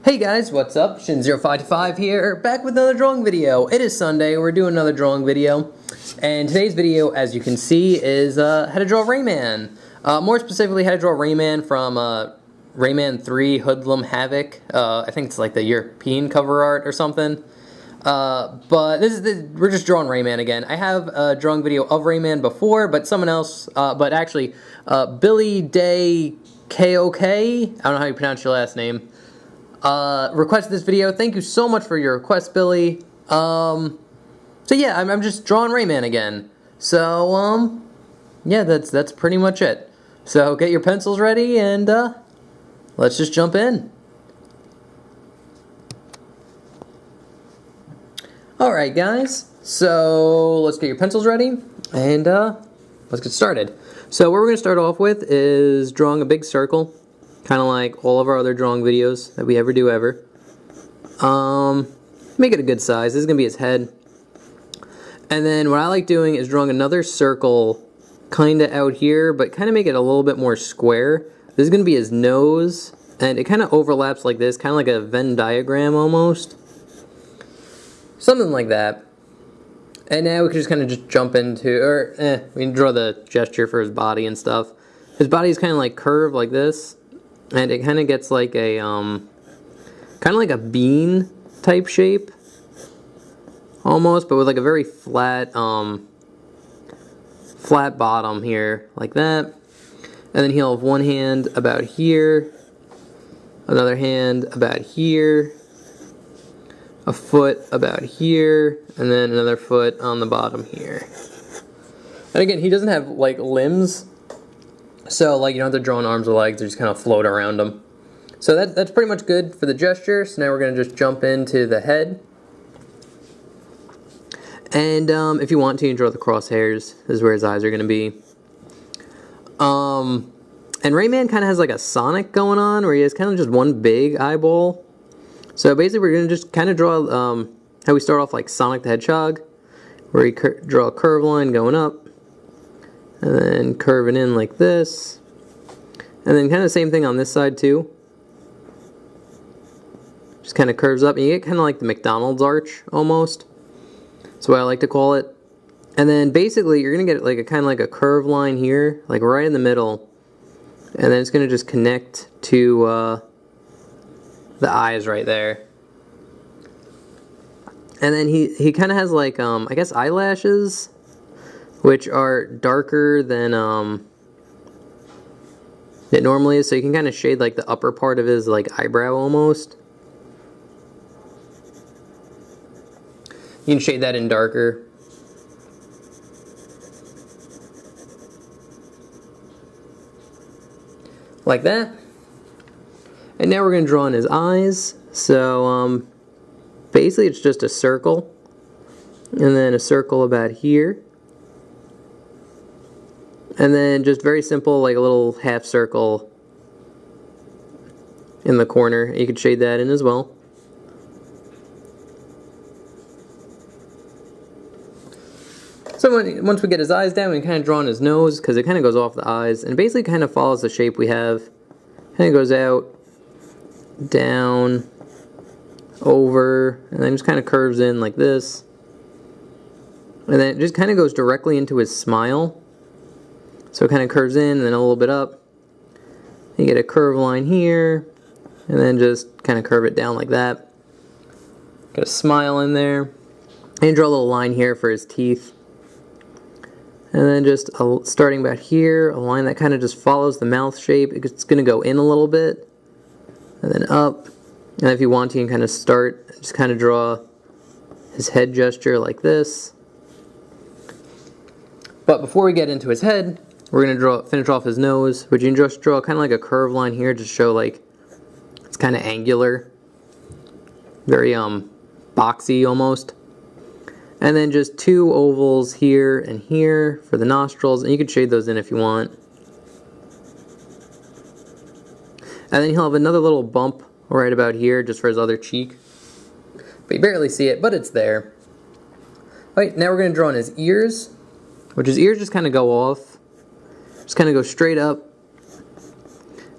Hey guys, what's up? Shin0525 here, back with another drawing video. It is Sunday, we're doing another drawing video. And today's video, as you can see, is how to draw Rayman. More specifically, how to draw Rayman from Rayman 3 Hoodlum Havoc. I think it's like the European cover art or something. But we're just drawing Rayman again. I have a drawing video of Rayman before, but someone else, Billy Day KOK, I don't know how you pronounce your last name, requested this video. Thank you so much for your request, Billy. So yeah, I'm just drawing Rayman again. So, yeah, that's pretty much it. So get your pencils ready and, let's just jump in. Alright guys, so let's get your pencils ready and let's get started. So what we're going to start off with is drawing a big circle, kind of like all of our other drawing videos that we ever do ever. Make it a good size. This is going to be his head. And then what I like doing is drawing another circle kind of out here, but kind of make it a little bit more square. This is going to be his nose, and it kind of overlaps like this, kind of like a Venn diagram almost. Something like that. And now we can just kind of just jump into, we can draw the gesture for his body and stuff. His body is kind of like curved like this, and it kind of gets like a, kind of like a bean type shape, almost, but with like a very flat, flat bottom here, like that. And then he'll have one hand about here, another hand about here, a foot about here, and then another foot on the bottom here. And again, he doesn't have like limbs, so like you don't have to draw on arms or legs, they just kind of float around him. So that's pretty much good for the gesture. So now we're going to just jump into the head. And if you want to, you can draw the crosshairs. This is where his eyes are going to be. And Rayman kind of has like a Sonic going on, where he has kind of just one big eyeball. So basically we're going to just kind of draw how we start off like Sonic the Hedgehog, where you draw a curve line going up, and then curving in like this, and then kind of the same thing on this side too. Just kind of curves up, and you get kind of like the McDonald's arch almost. That's what I like to call it. And then basically you're going to get like a kind of like a curve line here, like right in the middle, and then it's going to just connect to the eyes right there. And then he kind of has like, I guess eyelashes, which are darker than it normally is, so you can kind of shade like the upper part of his like eyebrow almost. You can shade that in darker. Like that. And now we're going to draw in his eyes. So basically it's just a circle, and then a circle about here, and then just very simple like a little half circle in the corner. You could shade that in as well. So once we get his eyes down, we can kind of draw on his nose, because it kind of goes off the eyes, and basically kind of follows the shape we have. Kind of goes out, down, over, and then just kind of curves in like this. And then it just kind of goes directly into his smile. So it kind of curves in and then a little bit up. You get a curve line here, and then just kind of curve it down like that. Got a smile in there. And draw a little line here for his teeth. And then just starting about here, a line that kind of just follows the mouth shape. It's going to go in a little bit, and then up. And if you want to, you can kind of start, just kind of draw his head gesture like this. But before we get into his head, we're going to finish off his nose, which you can just draw kind of like a curved line here to show like it's kind of angular. Very boxy almost. And then just two ovals here and here for the nostrils, and you can shade those in if you want. And then he'll have another little bump right about here just for his other cheek. But you barely see it, but it's there. Alright, now we're going to draw on his ears, which his ears just kind of go off. Just kind of go straight up.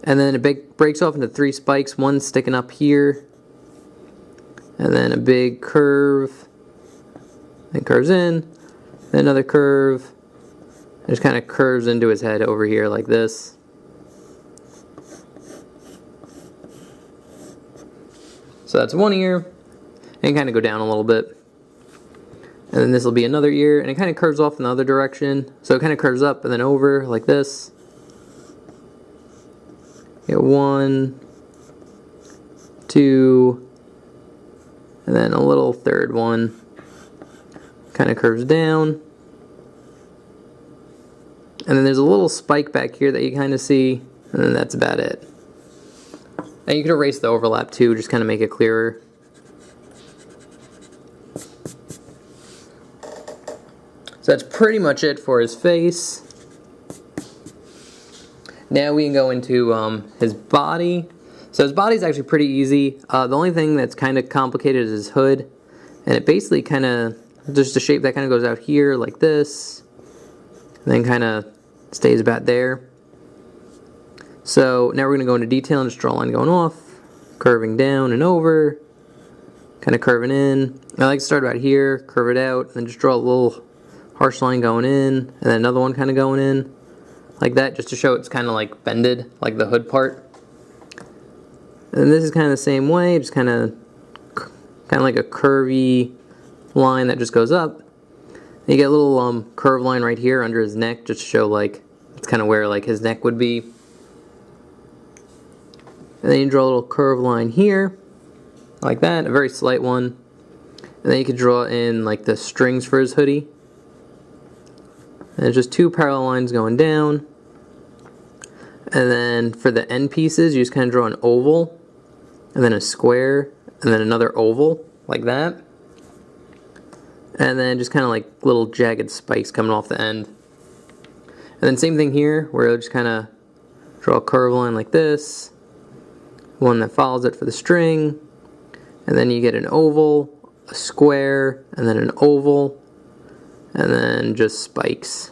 And then it breaks off into 3 spikes, one sticking up here, and then a big curve, and curves in, then another curve, and just kind of curves into his head over here like this. So that's one ear, and kind of go down a little bit. And then this will be another ear, and it kind of curves off in the other direction. So it kind of curves up and then over like this. Get 1, 2, and then a little third one. Kind of curves down. And then there's a little spike back here that you kind of see, and then that's about it. And you can erase the overlap too, just kind of make it clearer. So that's pretty much it for his face. Now we can go into his body. So his body's actually pretty easy. The only thing that's kind of complicated is his hood. And it basically kind of, just a shape that kind of goes out here like this. And then kind of stays about there. So now we're going to go into detail and just draw a line going off. Curving down and over. Kind of curving in. I like to start about here, curve it out, and then just draw a little harsh line going in, and then another one kind of going in, like that, just to show it's kind of like bended, like the hood part. And this is kind of the same way, just kind of like a curvy line that just goes up. And you get a little curved line right here under his neck, just to show like it's kind of where like his neck would be. And then you draw a little curved line here, like that, a very slight one. And then you could draw in like the strings for his hoodie. And there's just 2 parallel lines going down. And then for the end pieces, you just kind of draw an oval, and then a square, and then another oval, like that. And then just kind of like little jagged spikes coming off the end. And then same thing here, where you'll just kind of draw a curved line like this, one that follows it for the string, and then you get an oval, a square, and then an oval, and then just spikes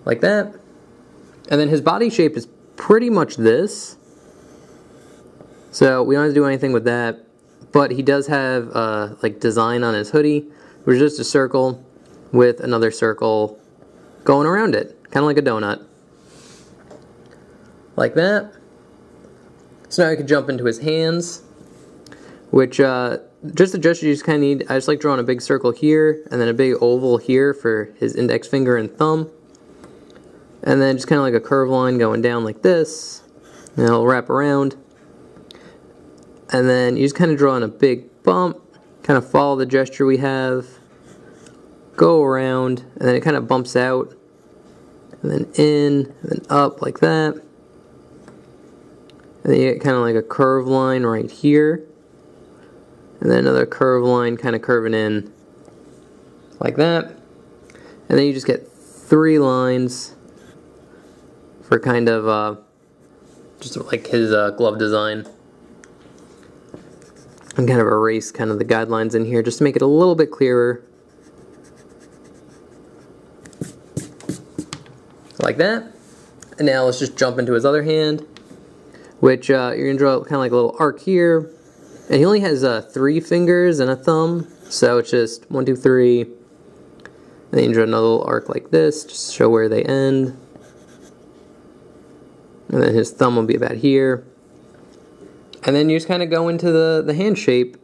like that. And then his body shape is pretty much this, so we don't have to do anything with that. But he does have like design on his hoodie, which is just a circle with another circle going around it, kind of like a donut, like that. So now I can jump into his hands, which just the gesture you just kind of need. I just like drawing a big circle here, and then a big oval here for his index finger and thumb. And then just kind of like a curved line going down like this, and it'll wrap around. And then you just kind of draw in a big bump, kind of follow the gesture we have, go around, and then it kind of bumps out, and then in, and then up like that. And then you get kind of like a curved line right here. And then another curved line kind of curving in like that. And then you just get 3 lines for kind of just like his glove design. And kind of erase kind of the guidelines in here just to make it a little bit clearer. Like that. And now let's just jump into his other hand, which you're going to draw kind of like a little arc here. And he only has 3 fingers and a thumb, so it's just 1, 2, 3. And then you draw another little arc like this, just to show where they end. And then his thumb will be about here. And then you just kind of go into the hand shape.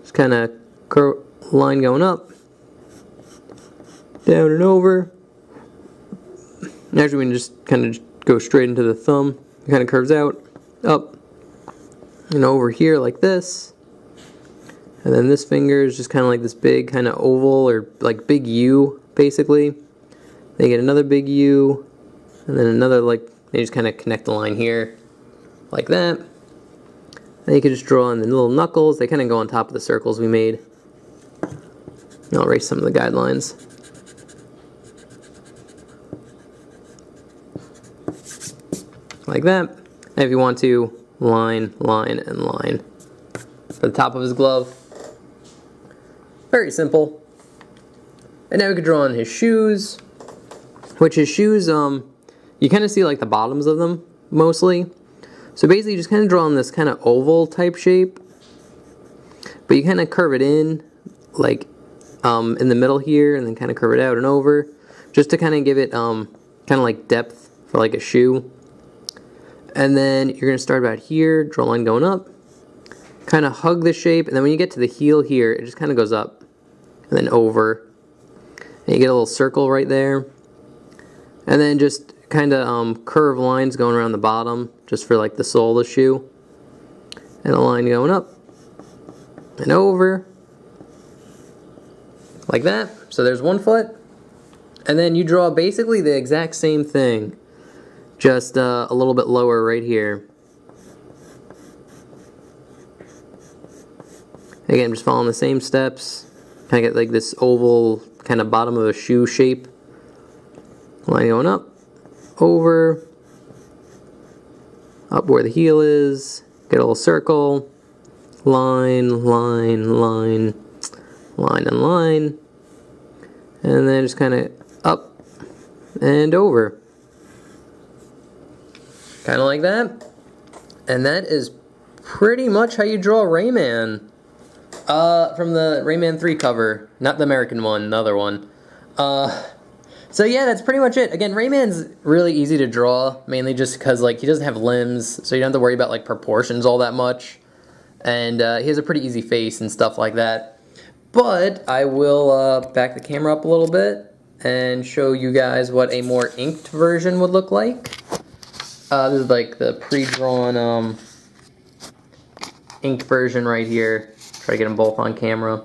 Just kind of line going up, down and over. And actually, we can just kind of go straight into the thumb. It kind of curves out, up, and over here like this. And then this finger is just kind of like this big kind of oval, or like big U, basically. Then you get another big U, and then another, like, you just kind of connect the line here, like that. Then you can just draw in the little knuckles. They kind of go on top of the circles we made. And I'll erase some of the guidelines. Like that. And if you want to, line, line, and line for the top of his glove. Very simple. And now we can draw on his shoes, which his shoes, you kind of see like the bottoms of them mostly. So basically you just kind of draw on this kind of oval type shape, But you kind of curve it in, like in the middle here, and then kind of curve it out and over, just to kind of give it kind of like depth for like a shoe. And then you're going to start about here, draw a line going up, kind of hug the shape, and then when you get to the heel here, it just kind of goes up and then over. And you get a little circle right there. And then just kind of curve lines going around the bottom, just for like the sole of the shoe. And a line going up and over, like that. So there's one foot. And then you draw basically the exact same thing, just a little bit lower right here. Again, just following the same steps. Kind of get like this oval kind of bottom of a shoe shape. Line going up, over, up where the heel is, get a little circle, line, line, line, line and line, and then just kind of up and over. Kind of like that. And that is pretty much how you draw Rayman. From the Rayman 3 cover, not the American one, the other one. So yeah, that's pretty much it. Again, Rayman's really easy to draw, mainly just because like he doesn't have limbs, so you don't have to worry about like proportions all that much. And he has a pretty easy face and stuff like that. But I will back the camera up a little bit and show you guys what a more inked version would look like. This is like the pre-drawn inked version right here. Try to get them both on camera.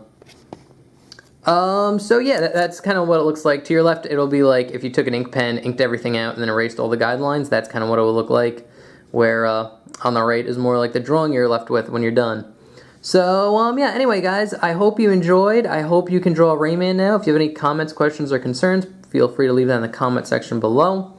So yeah, that's kind of what it looks like. To your left, it'll be like if you took an ink pen, inked everything out, and then erased all the guidelines. That's kind of what it would look like. Where on the right is more like the drawing you're left with when you're done. So yeah, anyway guys, I hope you enjoyed. I hope you can draw Rayman now. If you have any comments, questions, or concerns, feel free to leave that in the comment section below.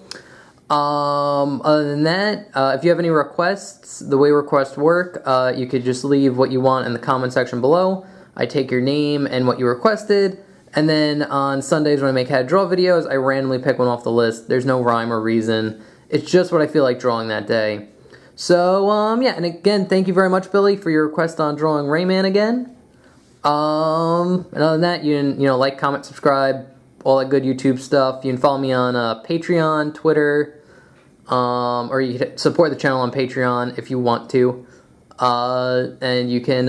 Other than that, if you have any requests, the way requests work, you could just leave what you want in the comment section below. I take your name and what you requested, and then on Sundays when I make how to draw videos, I randomly pick one off the list. There's no rhyme or reason. It's just what I feel like drawing that day. So, yeah, and again, thank you very much, Billy, for your request on drawing Rayman again. And other than that, you can, like, comment, subscribe, all that good YouTube stuff. You can follow me on Patreon, Twitter, or you can support the channel on Patreon if you want to. And you can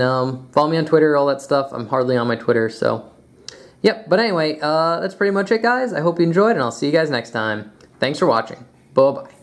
follow me on Twitter, all that stuff. I'm hardly on my Twitter, so. Yep, but anyway, that's pretty much it, guys. I hope you enjoyed, and I'll see you guys next time. Thanks for watching. Bye-bye.